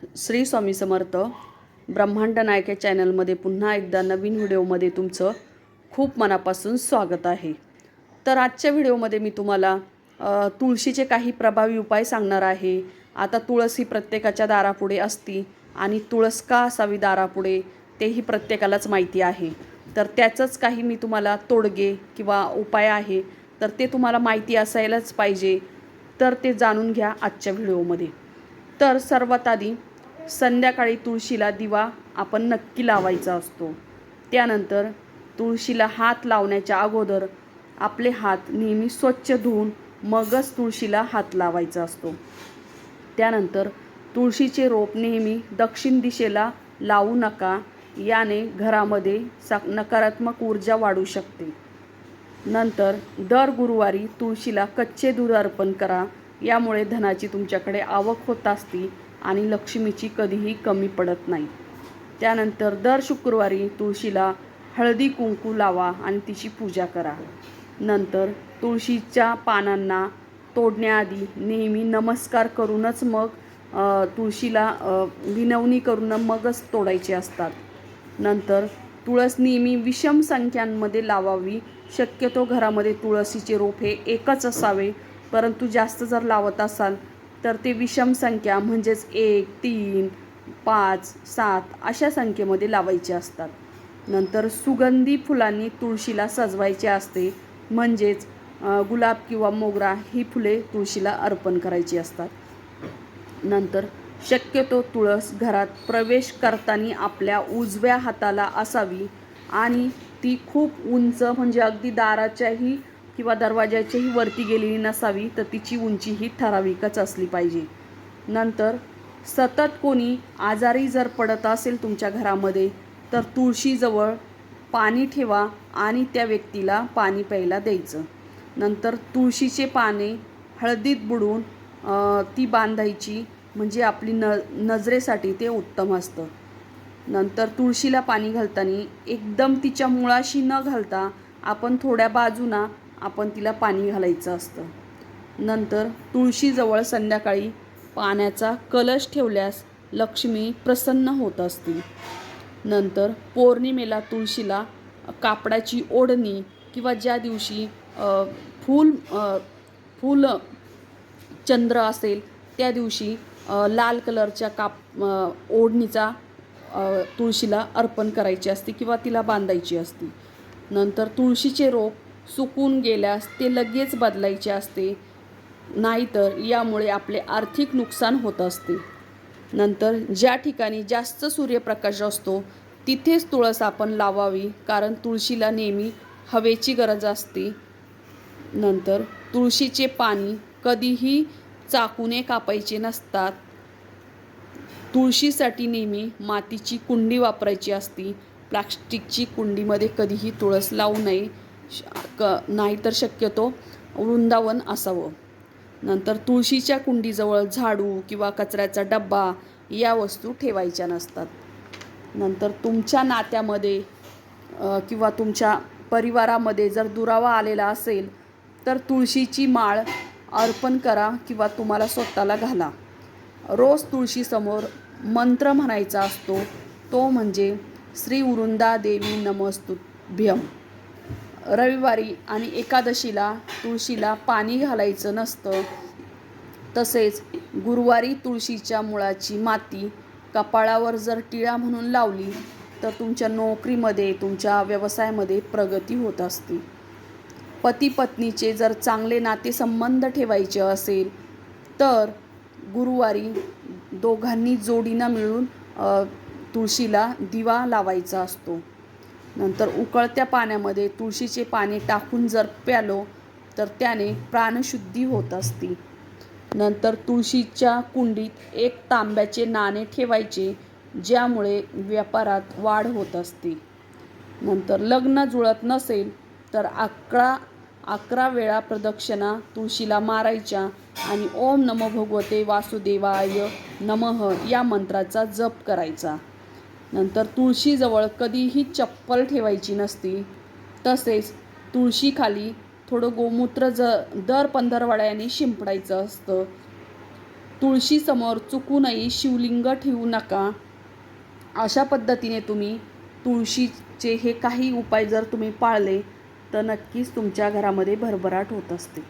श्री स्वामी समर्थ. ब्रह्मांड नायक या चॅनलमध्ये पुन्हा एकदा नवीन व्हिडिओमध्ये तुमचं खूप मनापासून स्वागत आहे. तर आजच्या व्हिडिओमध्ये मी तुम्हाला तुळशीचे काही प्रभावी उपाय सांगणार आहे. आता तुळस ही प्रत्येकाच्या दारापुढे असती आणि तुळस का असावी दारापुढे तेही प्रत्येकालाच माहिती आहे. तर त्याचंच काही मी तुम्हाला तोडगे किंवा उपाय आहे, तर ते तुम्हाला माहिती असायलाच पाहिजे. तर ते जाणून घ्या आजच्या व्हिडिओमध्ये. तर सर्वात आधी संध्याकाळी तुळशीला दिवा आपण नक्की लावायचा असतो. त्यानंतर तुळशीला हात लावण्याच्या अगोदर आपले हात नेहमी स्वच्छ धुवून मगच तुळशीला हात लावायचा असतो. त्यानंतर तुळशीचे रोप नेहमी दक्षिण दिशेला लावू नका, याने घरामध्ये नकारात्मक ऊर्जा वाढू शकते. नंतर दर गुरुवारी तुळशीला कच्चे दूध अर्पण करा, यामुळे धनाची तुमच्याकडे आवक होत असते आणि लक्ष्मीची कधीही कमी पडत नाही. त्यानंतर दर शुक्रवारी तुळशीला हळदी कुंकू लावा आणि तिची पूजा करा. नंतर तुळशीच्या पानांना तोडण्याआधी नेहमी नमस्कार करूनच मग तुळशीला विनवणी करून मगच तोडायचे असतात. नंतर तुळस नेहमी विषम संख्यांमध्ये लावावी. शक्यतो घरामध्ये तुळशीचे रोप हे एकच असावे, परंतु जास्त जर लावत असाल तर ते विषम संख्या म्हणजेच 1, 3, 5, 7 अशा संख्येमध्ये लावायचे असतात. नंतर सुगंधी फुलांनी तुळशीला सजवायचे असते, म्हणजेच गुलाब किंवा मोगरा ही फुले तुळशीला अर्पण करायची असतात. नंतर शक्यतो तुळस घरात प्रवेश करताना आपल्या उजव्या हाताला असावी आणि ती खूप उंच म्हणजे अगदी दाराच्याही किंवा दरवाजाच्याही वरती गेलेली नसावी, तर तिची उंची ही ठराविकच असली पाहिजे. नंतर सतत कोणी आजारी जर पडत असेल तुमच्या घरामध्ये, तर तुळशीजवळ पाणी ठेवा आणि त्या व्यक्तीला पाणी प्यायला द्यायचं. नंतर तुळशीचे पाने हळदीत बुडवून ती बांधायची, म्हणजे आपली नजरेसाठी ते उत्तम असतं. नंतर तुळशीला पाणी घालताना एकदम तिच्या मुळाशी न घालता आपण थोड्या बाजूना आपण तिला पाणी घालायचं असतं. नंतर तुळशीजवळ संध्याकाळी पाण्याचा कलश ठेवल्यास लक्ष्मी प्रसन्न होत असते. नंतर पौर्णिमेला तुळशीला कापडाची ओढणी किंवा ज्या दिवशी फूल चंद्र असेल त्या दिवशी लाल कलरच्या ओढणीचा तुळशीला अर्पण करायची असते किंवा तिला बांधायची असते. नंतर तुळशीचे रोप सुकून गेल्यास ते लगेच बदलायचे असते, नाहीतर यामुळे आपले आर्थिक नुकसान होत असते. नंतर ज्या ठिकाणी जास्त सूर्यप्रकाश असतो तिथेच तुळस आपण लावावी, कारण तुळशीला नेहमी हवेची गरज असते. नंतर तुळशीचे पाणी कधीही चाकूने कापायचे नसतात. तुळशीसाठी नेहमी मातीची कुंडी वापरायची असते. प्लास्टिकची कुंडीमध्ये कधीही तुळस लावू नये, नाहीतर शक्यतो वृंदावन असावं. नंतर तुळशीच्या कुंडीजवळ झाडू किंवा कचऱ्याचा डब्बा या वस्तू ठेवायच्या नसतात. नंतर तुमच्या नात्यामध्ये किंवा तुमच्या परिवारामध्ये जर दुरावा आलेला असेल तर तुळशीची माळ अर्पण करा किंवा तुम्हाला स्वतःला घाला. रोज तुळशीसमोर मंत्र म्हणायचा असतो, तो म्हणजे श्री वृंदा देवी नमस्तुभ्यम. रविवारी आणि एकादशीला तुळशीला पाणी घालायचं नसतं. तसेच गुरुवारी तुळशीच्या मुळाची माती कपाळावर जर टिळा म्हणून लावली तर तुमच्या नोकरीमध्ये तुमच्या व्यवसायामध्ये प्रगती होत असते. पती पत्नीचे जर चांगले नातेसंबंध ठेवायचे असेल तर गुरुवारी दोघांनी जोडीनं मिळून तुळशीला दिवा लावायचा असतो. नंतर उकळत्या पाण्यामध्ये तुळशीचे पाणी टाकून जर प्यालो तर त्याने प्राणशुद्धी होत असते. नंतर तुळशीच्या कुंडीत एक तांब्याचे नाणे ठेवायचे, ज्यामुळे व्यापारात वाढ होत असते. नंतर लग्न जुळत नसेल तर 11 वेळा प्रदक्षिणा तुळशीला मारायच्या आणि ओम नमो भगवते वासुदेवाय नमः या मंत्राचा जप करायचा. नंतर तुळशीजवळ कधीही चप्पल ठेवायची नसती. तसेच तुळशीखाली थोडं गोमूत्र दर 15 वेळाने शिंपडायचं असतं. तुळशीसमोर चुकूनही शिवलिंग ठेवू नका. अशा पद्धतीने तुम्ही तुळशीचे हे काही उपाय जर तुम्ही पाळले तर नक्कीच तुमच्या घरामध्ये भरभराट होत असते.